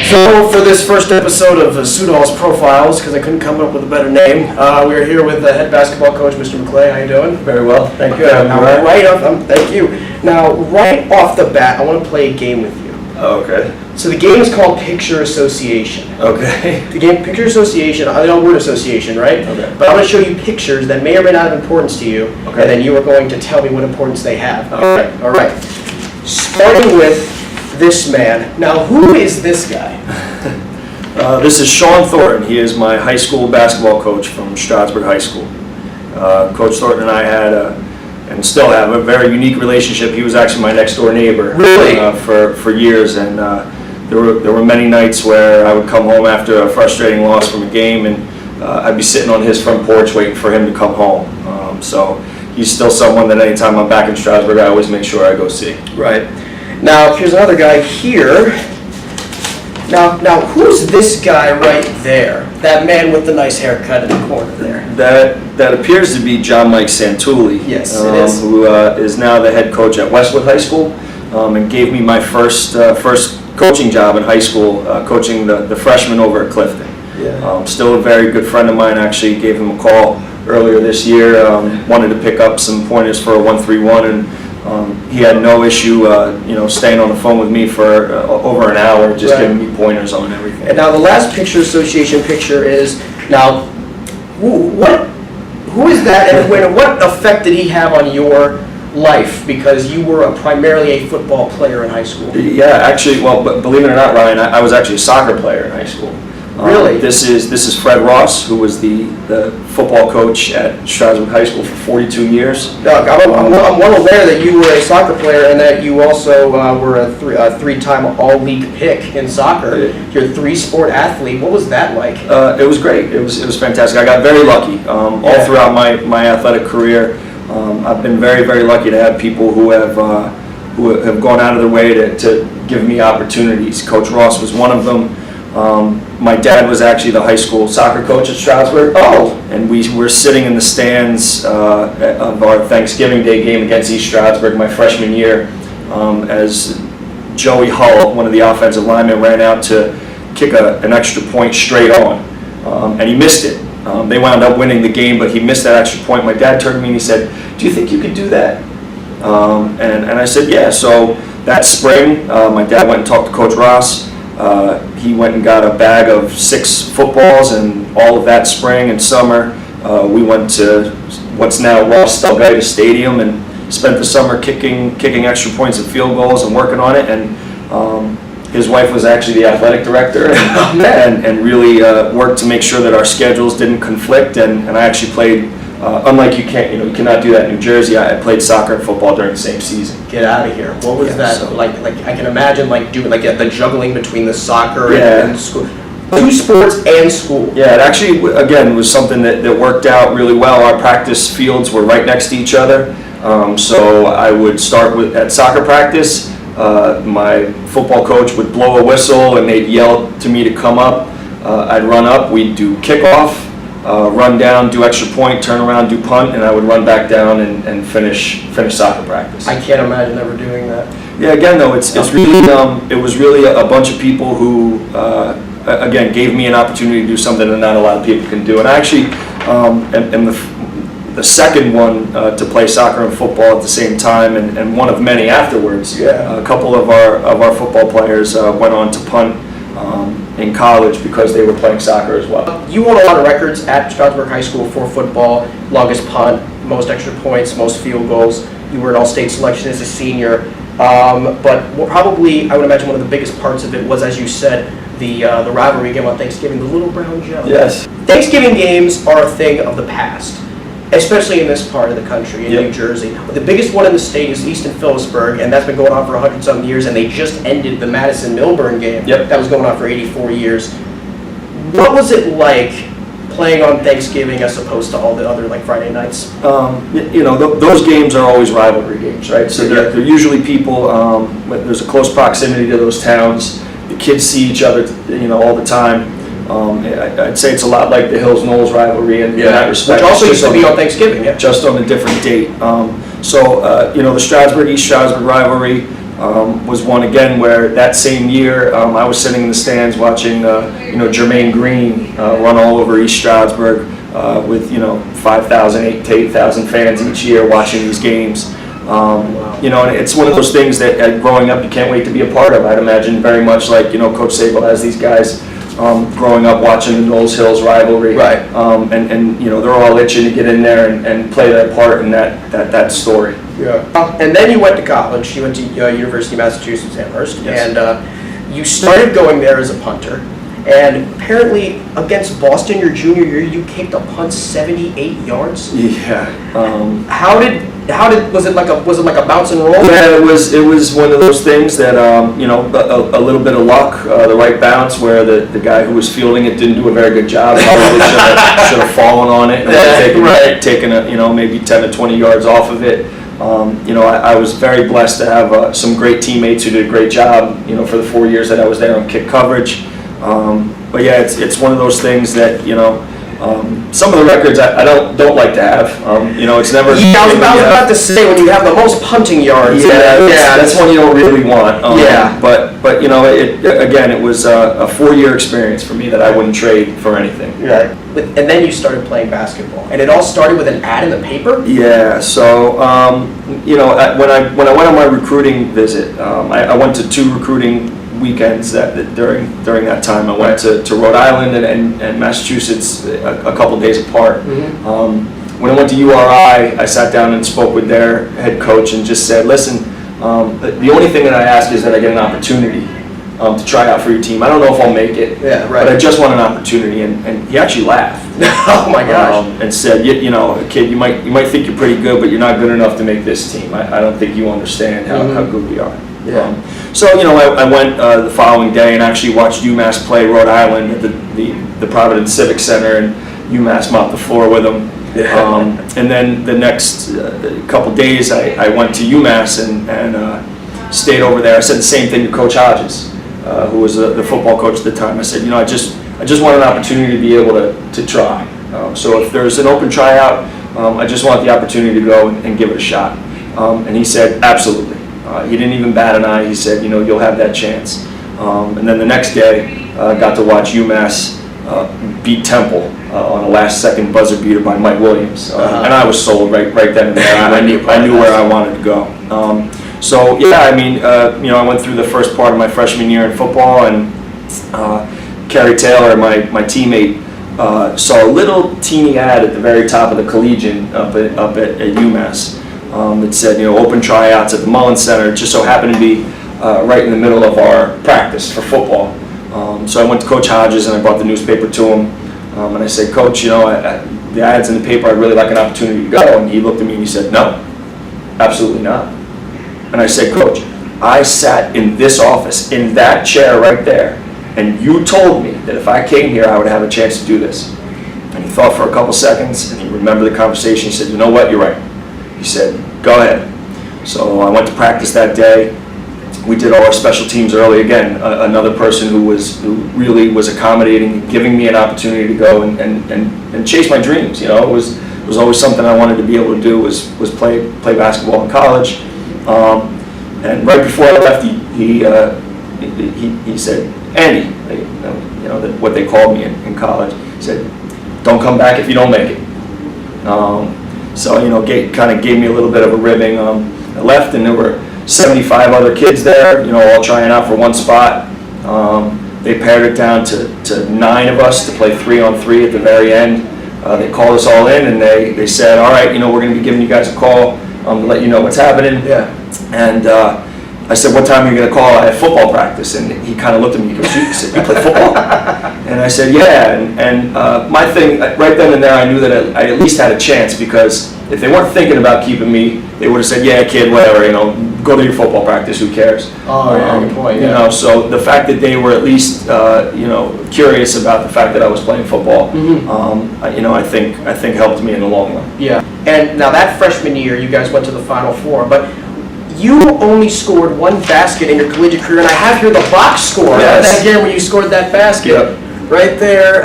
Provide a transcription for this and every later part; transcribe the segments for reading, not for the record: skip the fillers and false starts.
So for this first episode of Sudol's Profiles, because I couldn't come up with a better name, we are here with the head basketball coach, Mr. Maclay. How you doing? Very well, thank you. Thank you. Now, right off the bat, I want to play a game with you. Oh, okay. So the game is called Picture Association. Okay. The game Picture Association, I know word association, right? Okay. But I'm going to show you pictures that may or may not have importance to you, Okay. and then you are going to tell me what importance they have. Okay. All right. Starting with this man. Now, who is this guy? This is Sean Thornton. He is my high school basketball coach from Stroudsburg High School. Coach Thornton and I had and still have a very unique relationship. He was actually my next door neighbor. Really? For years, and there were many nights where I would come home after a frustrating loss from a game, and I'd be sitting on his front porch waiting for him to come home. So he's still someone that anytime I'm back in Stroudsburg, I always make sure I go see. Right. Now, here's another guy here. Now, who's this guy right there? That man with the nice haircut in the corner there. That appears to be John Mike Santulli. Yes, it is. Who is now the head coach at Westwood High School, and gave me my first coaching job in high school, coaching the freshmen over at Clifton. Yeah. Still a very good friend of mine. Actually, gave him a call earlier this year. Wanted to pick up some pointers for a 1-3-1, and he had no issue, staying on the phone with me for over an hour, just Right. giving me pointers on everything. And now the last Picture Association picture is, now, who is that, and what effect did he have on your life? Because you were primarily a football player in high school. Yeah, actually, well, but believe it or not, Ryan, I was actually a soccer player in high school. Really? This is Fred Ross, who was the football coach at Stroudsburg High School for 42 years. Doug, I'm well aware that you were a soccer player and that you also were a three-time all-league pick in soccer. You're a three-sport athlete. What was that like? It was great. It was fantastic. I got very lucky all throughout my athletic career. I've been very, very lucky to have people who have gone out of their way to give me opportunities. Coach Ross was one of them. My dad was actually the high school soccer coach at Stroudsburg. Oh! And we were sitting in the stands of our Thanksgiving Day game against East Stroudsburg my freshman year, as Joey Hull, one of the offensive linemen, ran out to kick an extra point straight on, and he missed it. They wound up winning the game, but he missed that extra point. My dad turned to me and he said, "Do you think you could do that?" And I said, "Yeah." So that spring, my dad went and talked to Coach Ross. He went and got a bag of 6 footballs, and all of that spring and summer, we went to what's now Ross Stelgaita Stadium and spent the summer kicking extra points and field goals and working on it. And his wife was actually the athletic director, and really worked to make sure that our schedules didn't conflict. And I actually played. Unlike you cannot do that in New Jersey. I played soccer and football during the same season. Get out of here. What was that so- like? Like I can imagine doing the juggling between the soccer Yeah. and school. 2 sports and school. Yeah, it actually, again, was something that worked out really well. Our practice fields were right next to each other. So I would start at soccer practice. My football coach would blow a whistle and they'd yell to me to come up. I'd run up, we'd do kickoff, run down, do extra point, turn around, do punt, and I would run back down and finish soccer practice. I can't imagine ever doing that. Yeah, again though, it's really it was really a bunch of people who again gave me an opportunity to do something that not a lot of people can do. And I actually am the second one to play soccer and football at the same time, and one of many afterwards. Yeah. A couple of our football players went on to punt in college because they were playing soccer as well. You won a lot of records at Stroudsburg High School for football: longest punt, most extra points, most field goals. You were an all-state selection as a senior. But probably, I would imagine one of the biggest parts of it was, as you said, the rivalry game on Thanksgiving, the Little Brown Joe. Yes. Thanksgiving games are a thing of the past, especially in this part of the country, in New Jersey. The biggest one in the state is Easton Phillipsburg, and that's been going on for 100-something years, and they just ended the Madison-Milburn game. Yep. That was going on for 84 years. What was it like playing on Thanksgiving as opposed to all the other Friday nights? Those games are always rivalry games, right? So they're usually people. There's a close proximity to those towns. The kids see each other, all the time. I'd say it's a lot like the Hills-Knowles rivalry in that respect. Which also used to be on Thanksgiving, yeah. Just on a different date. The Stroudsburg-East Stroudsburg rivalry was one again where that same year I was sitting in the stands watching Jermaine Green run all over East Stroudsburg with 5,000 to 8,000 fans each year watching these games. And it's one of those things that growing up you can't wait to be a part of. I'd imagine very much like Coach Sable has these guys growing up watching the Knowles Hills rivalry, Right. And they're all itching to get in there and play their part in that story. Yeah. And then you went to college. You went to University of Massachusetts Amherst, Yes. and you started going there as a punter. And apparently, against Boston your junior year, you kicked a punt 78 yards. Yeah. How did was it like a bounce and roll? Yeah, it was one of those things that a little bit of luck, the right bounce where the guy who was fielding it didn't do a very good job. Probably should have fallen on it and taken maybe 10 to 20 yards off of it. I was very blessed to have some great teammates who did a great job. For the 4 years that I was there on kick coverage. But yeah, it's one of those things that some of the records I don't like to have. It's never. Yeah, I was about to say when you have the most punting yards. That's one you don't really want. But it was a 4-year experience for me that I wouldn't trade for anything. Right. And then you started playing basketball, and it all started with an ad in the paper. Yeah. So when I went on my recruiting visit, I went to 2 recruiting weekends during that time. I went to Rhode Island and Massachusetts a couple days apart. Mm-hmm. When I went to URI, I sat down and spoke with their head coach and just said, listen, the only thing that I ask is that I get an opportunity to try out for your team. I don't know if I'll make it, but I just want an opportunity. And he actually laughed. Oh my gosh. And said, kid, you might think you're pretty good, but you're not good enough to make this team. I don't think you understand how good we are. Yeah. So I went the following day and actually watched UMass play Rhode Island at the Providence Civic Center, and UMass mopped the floor with them. And then the next couple days, I went to UMass and stayed over there. I said the same thing to Coach Hodges, who was the football coach at the time. I said, I just want an opportunity to be able to try. So if there's an open tryout, I just want the opportunity to go and give it a shot. And he said, absolutely. He didn't even bat an eye. He said, you'll have that chance. And then the next day, got to watch UMass beat Temple on a last-second buzzer beater by Mike Williams, and I was sold right then and there. I knew where I wanted to go. I went through the first part of my freshman year in football, and Kerry Taylor, my teammate, saw a little teeny ad at the very top of the Collegian up at UMass. That said, open tryouts at the Mullins Center. It just so happened to be right in the middle of our practice for football. So I went to Coach Hodges and I brought the newspaper to him. And I said, Coach, the ad's in the paper. I'd really like an opportunity to go. And he looked at me and he said, no, absolutely not. And I said, Coach, I sat in this office, in that chair right there, and you told me that if I came here, I would have a chance to do this. And he thought for a couple seconds and he remembered the conversation. He said, you know what, you're right. He said, go ahead. So I went to practice that day. We did all our special teams early again. Another person who really was accommodating, giving me an opportunity to go and chase my dreams. It was always something I wanted to be able to do was play basketball in college. And right before I left, he said, Andy, what they called me in college. He said, don't come back if you don't make it. So kind of gave me a little bit of a ribbing. I left, and there were 75 other kids there, all trying out for one spot. They pared it down to 9 of us to play 3-on-3 at the very end. They called us all in, and they said, all right, we're going to be giving you guys a call to let you know what's happening. Yeah. And I said, what time are you going to call? I have football practice. And he kind of looked at me. He goes, he said, you play football? And I said, yeah. And my thing, right then and there, I knew that I at least had a chance, because if they weren't thinking about keeping me, they would have said, yeah, kid, whatever, go to your football practice, who cares? Oh, yeah, good point. Yeah. So the fact that they were at least, curious about the fact that I was playing football, I think helped me in the long run. Yeah. And now that freshman year, you guys went to the Final Four, but you only scored 1 basket in your collegiate career, and I have here the box score. Yes. That game when you scored that basket. Yep. Right there,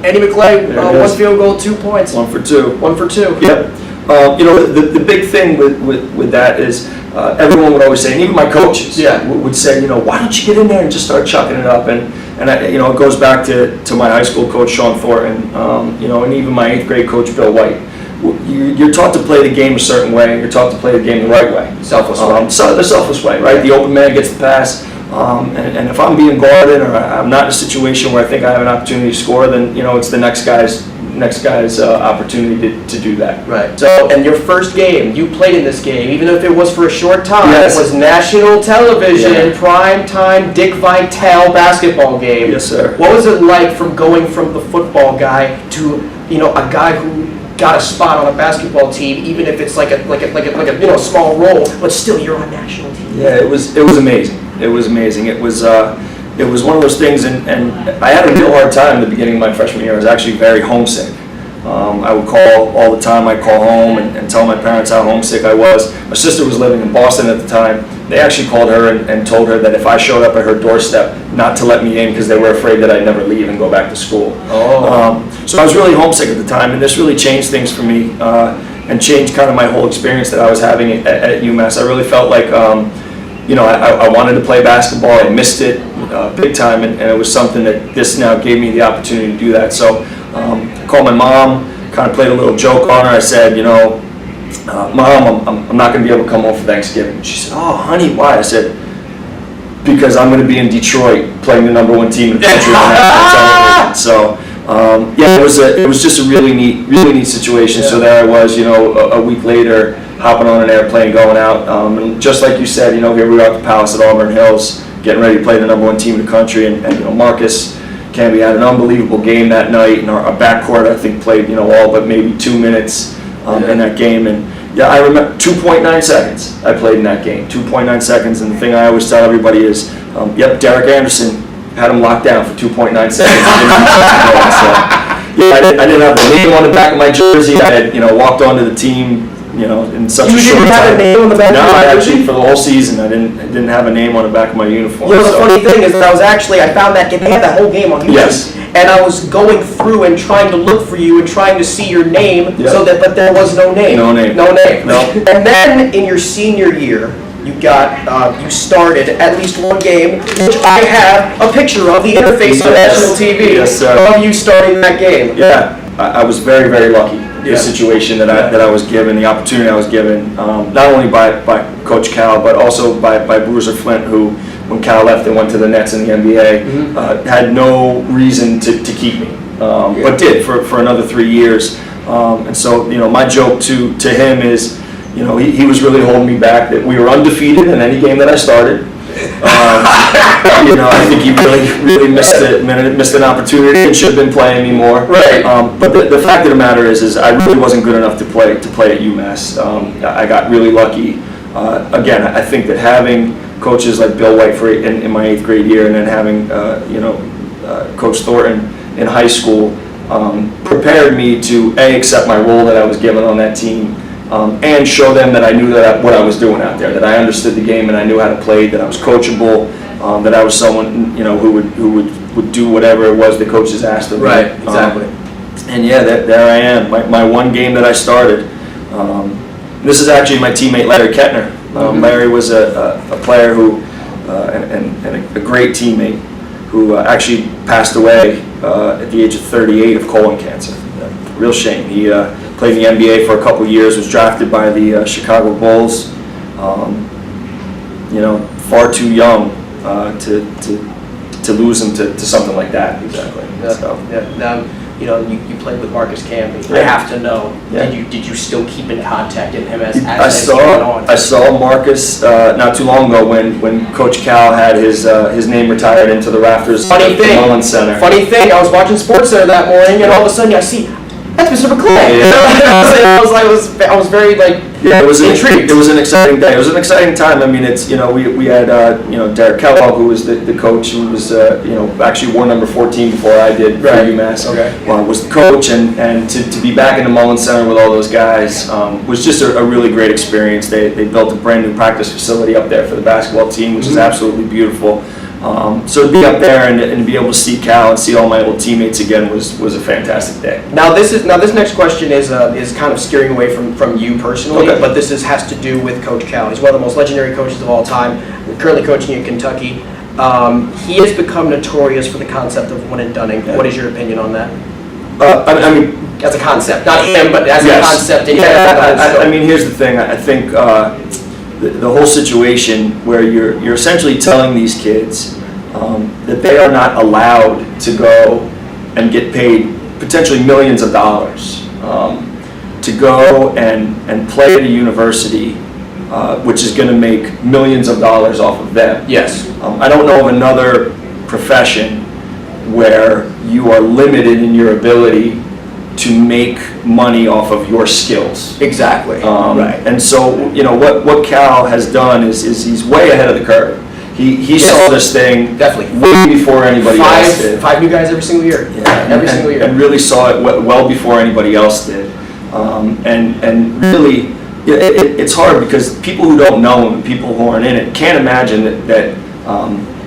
Eddie Maclay, 1 field goal, 2 points. 1 for 2. 1 for 2. Yep. The big thing with that is everyone would always say, and even my coaches Yeah. would say, why don't you get in there and just start chucking it up? And it goes back to my high school coach, Sean Thornton, and even my 8th grade coach, Bill White. You're taught to play the game a certain way, and you're taught to play the game the right way. Selfless way. The selfless way, right? The open man gets the pass. And if I'm being guarded or I'm not in a situation where I think I have an opportunity to score, then it's the next guy's opportunity to do that. Right. So, and your first game, you played in this game, even if it was for a short time. Yes. It was national television, Yeah. prime time, Dick Vitale basketball game. Yes, sir. What was it like from going from the football guy to a guy who got a spot on a basketball team, even if it's like a small role, but still you're on national TV? Yeah, it was amazing. It was amazing. It was one of those things, and I had a real hard time in the beginning of my freshman year. I was actually very homesick. I would call all the time. I'd call home and tell my parents how homesick I was. My sister was living in Boston at the time. They actually called her and told her that if I showed up at her doorstep, not to let me in because they were afraid that I'd never leave and go back to school. So I was really homesick at the time, and this really changed things for me and changed kind of my whole experience that I was having at UMass. I really felt like I wanted to play basketball. I missed it big time, and it was something that this now gave me the opportunity to do that. So I called my mom, kind of played a little joke on her. I said, Mom, I'm not going to be able to come home for Thanksgiving. She said, oh, honey, why? I said, because I'm going to be in Detroit playing the #1 team in the country on that television. So it was just a really neat situation. Yeah. So there I was, a week later, hopping on an airplane, going out, and just like you said, here we are at the Palace at Auburn Hills, getting ready to play the #1 team in the country, and Marcus Camby had an unbelievable game that night, and our backcourt I think played all but maybe 2 minutes in that game, and I remember 2.9 seconds I played in that game, 2.9 seconds, and the thing I always tell everybody is, Derek Anderson had him locked down for 2.9 seconds. I didn't have the name on the back of my jersey. I had walked onto the team in such a short time. You didn't have a name on the back of your jersey? Actually, for the whole season, I didn't have a name on the back of my uniform. The funny thing is that I found that game, they had that whole game on YouTube. Yes. And I was going through and trying to look for you and trying to see your name, but there was no name. No name. No name. No. And then in your senior year, you started at least one game, which I have a picture of, the interface on national TV. Yes, sir. Of you starting that game. Yeah, I was very, very lucky. The situation that I was given, the opportunity I was given, not only by Coach Cal, but also by Bruiser Flint, who, when Cal left and went to the Nets in the NBA, had no reason to keep me, but did for another 3 years. And so, my joke to him is, he was really holding me back, that we were undefeated in any game that I started. I think he really missed an opportunity and should have been playing me more. Right. But the fact of the matter is I really wasn't good enough to play at UMass. I got really lucky. Again, I think that having coaches like Bill White in my 8th grade year, and then having Coach Thornton in high school prepared me to accept my role that I was given on that team. And show them that I knew what I was doing out there, that I understood the game and I knew how to play, that I was coachable, that I was someone who would do whatever it was the coaches asked of me. Right, exactly. And there I am, my one game that I started. This is actually my teammate Larry Kettner. Larry was a player who and a great teammate who actually passed away at the age of 38 of colon cancer. Real shame. He played in the NBA for a couple years, was drafted by the Chicago Bulls. Far too young to lose him to something like that. Exactly. Yeah. So. Yeah. Now, you played with Marcus Camby. Yeah. I have to know. Yeah. Did you still keep in contact with him as I saw Marcus not too long ago when Coach Cal had his name retired into the rafters at the Mullins Center. Funny thing, I was watching SportsCenter that morning, and all of a sudden I see, that's Mr. Maclay. Yeah. I was very it was intrigued. It was an exciting day. It was an exciting time. I mean, it's we had Derek Kellogg, who was the coach, who was actually wore number 14 before I did for UMass. Okay. Was the coach, and to be back in the Mullins Center with all those guys was just a really great experience. They built a brand new practice facility up there for the basketball team, which is absolutely beautiful. So to be up there and be able to see Cal and see all my old teammates again was a fantastic day. Now this next question is kind of steering away from you personally, Okay. but this has to do with Coach Cal. He's one of the most legendary coaches of all time. Currently coaching in Kentucky. He has become notorious for the concept of one and doneing. Yeah. What is your opinion on that? I mean, As a concept, not him, but as yes. a concept in Yeah, general. I mean, here's the thing. I think the whole situation where you're essentially telling these kids that they are not allowed to go and get paid potentially millions of dollars to go and play at a university which is going to make millions of dollars off of them. Yes. I don't know of another profession where you are limited in your ability to make money off of your skills. Exactly. Right. And so, what Cal has done is he's way ahead of the curve. He saw this thing Definitely. way before anybody else did. Five new guys every single year. Yeah, Single year. And really saw it well before anybody else did. And really, it's hard because people who don't know him, people who aren't in it, can't imagine that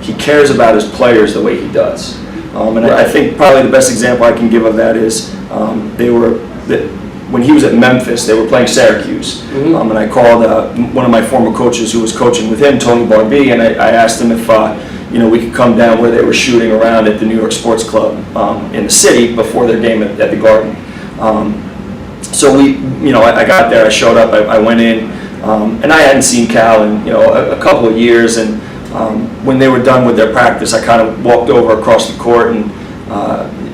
he cares about his players the way he does. And I think probably the best example I can give of that is when he was at Memphis, they were playing Syracuse. Mm-hmm. And I called one of my former coaches who was coaching with him, Tony Barbee, and I asked him if we could come down where they were shooting around at the New York Sports Club in the city before their game at the Garden. So I got there, I showed up, I went in, and I hadn't seen Cal in a couple of years, and when they were done with their practice, I kind of walked over across the court, and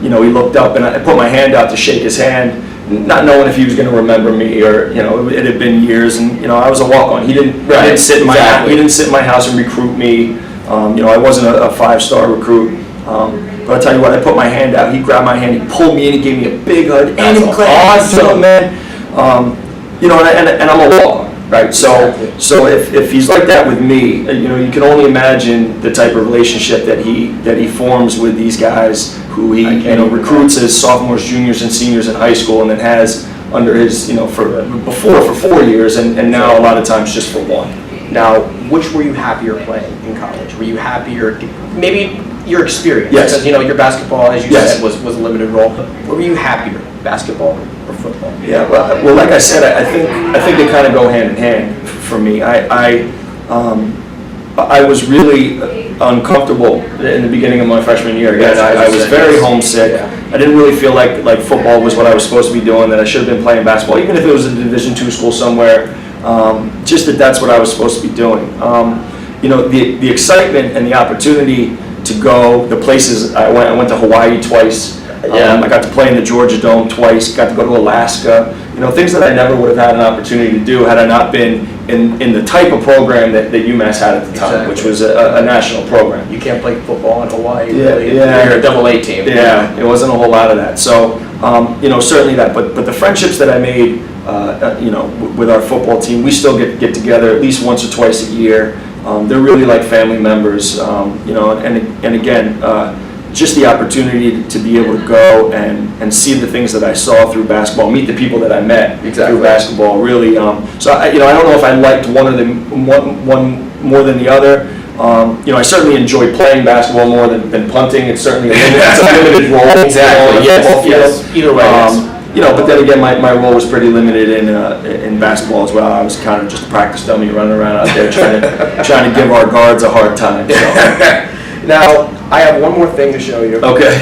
he looked up, and I put my hand out to shake his hand, not knowing if he was going to remember me, or it had been years, and I was a walk-on. He didn't sit in my Exactly. He didn't sit in my house and recruit me. I wasn't a five-star recruit. But I'll tell you what, I put my hand out, he grabbed my hand, he pulled me in, he gave me a big hug. That's Awesome, man. And I'm a walk-on, right? So if he's like that with me, you can only imagine the type of relationship that he forms with these guys who he recruits as sophomores, juniors, and seniors in high school, and then has under his for 4 years, and now a lot of times just for one. Now, which were you happier playing in college? Were you happier, maybe your experience? Yes. Because your basketball, as you Yes. said, was a limited role. Were you happier, basketball or football? Yeah, well, like I said, I think they kind of go hand in hand for me. I was really uncomfortable in the beginning of my freshman year. Again, I was very homesick. Yeah. I didn't really feel like football was what I was supposed to be doing, that I should have been playing basketball, even if it was a Division II school somewhere, just that's what I was supposed to be doing. The excitement and the opportunity to go, the places I went to Hawaii twice. I got to play in the Georgia Dome twice, got to go to Alaska, things that I never would have had an opportunity to do had I not been in the type of program that UMass had at the time, Exactly. which was a national program. You can't play football in Hawaii. Yeah, really. yeah. You're a double-A team. Yeah, it wasn't a whole lot of that. So, certainly that. But the friendships that I made, with our football team, we still get together at least once or twice a year. They're really like family members, and again, just the opportunity to be able to go and see the things that I saw through basketball, meet the people that I met through basketball. Really, so I don't know if I liked one more than the other. I certainly enjoy playing basketball more than punting. It's certainly a limited role. Exactly. Yes. Either way. Yes. But then again, my role was pretty limited in basketball as well. I was kind of just a practice dummy running around out there trying to give our guards a hard time. So. Now, I have one more thing to show you. Okay.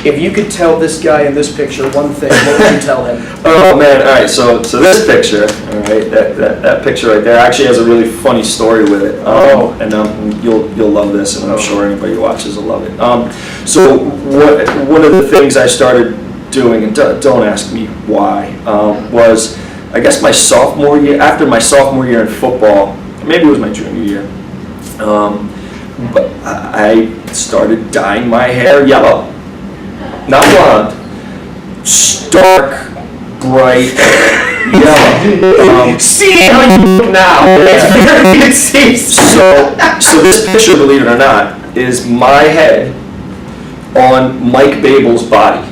If you could tell this guy in this picture one thing, what would you tell him? Oh man! All right. So this picture, all right, that picture right there actually has a really funny story with it. And you'll love this, and I'm sure anybody who watches will love it. So one of the things I started doing, and don't ask me why, was I guess my sophomore year, after my sophomore year in football, maybe it was my junior year, but I started dyeing my hair yellow, not blonde, stark, bright yellow. See how you look now. It's very So this picture, believe it or not, is my head on Mike Babel's body.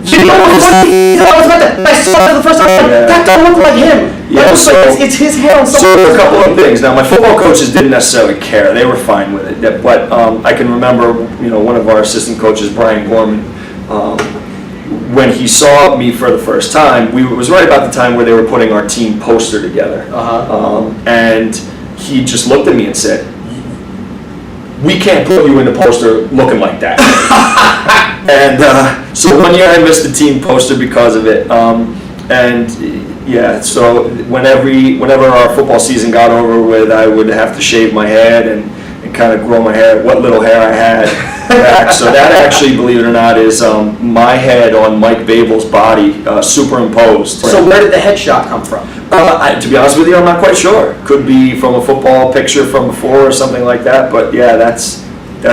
You know what's funny? I was about to, I saw it for the first time. Yeah. That don't look like him. Yeah, That looks so- like it's his hair on So someone. a couple of things. Now, my football coaches didn't necessarily care; they were fine with it. But I can remember, one of our assistant coaches, Brian Gorman, when he saw me for the first time. It was right about the time where they were putting our team poster together, and he just looked at me and said, "We can't put you in the poster looking like that." And so one year I missed the team poster because of it. So whenever our football season got over with, I would have to shave my head and kind of grow my hair, what little hair I had back. So that actually, believe it or not, is my head on Mike Babel's body, superimposed. So where did the headshot come from? To be honest with you, I'm not quite sure. Could be from a football picture from before or something like that. But yeah, that's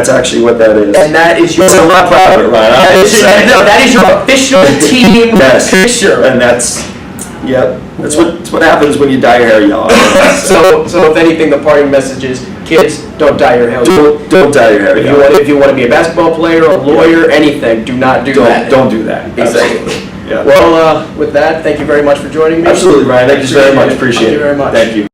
actually what that is. And that is your. I'm not proud of it, Ryan. That is your official team picture. And that's what happens when you dye your hair yellow. So if anything, the parting message is, kids, don't dye your hair. Don't dye your hair yellow. If you want to be a basketball player, a lawyer, anything, do not do that. Don't do that. Exactly. Absolutely. Yeah. Well, with that, thank you very much for joining me. Absolutely, Ryan. Thank you very much. Appreciate it. Thank you very much. Thank you.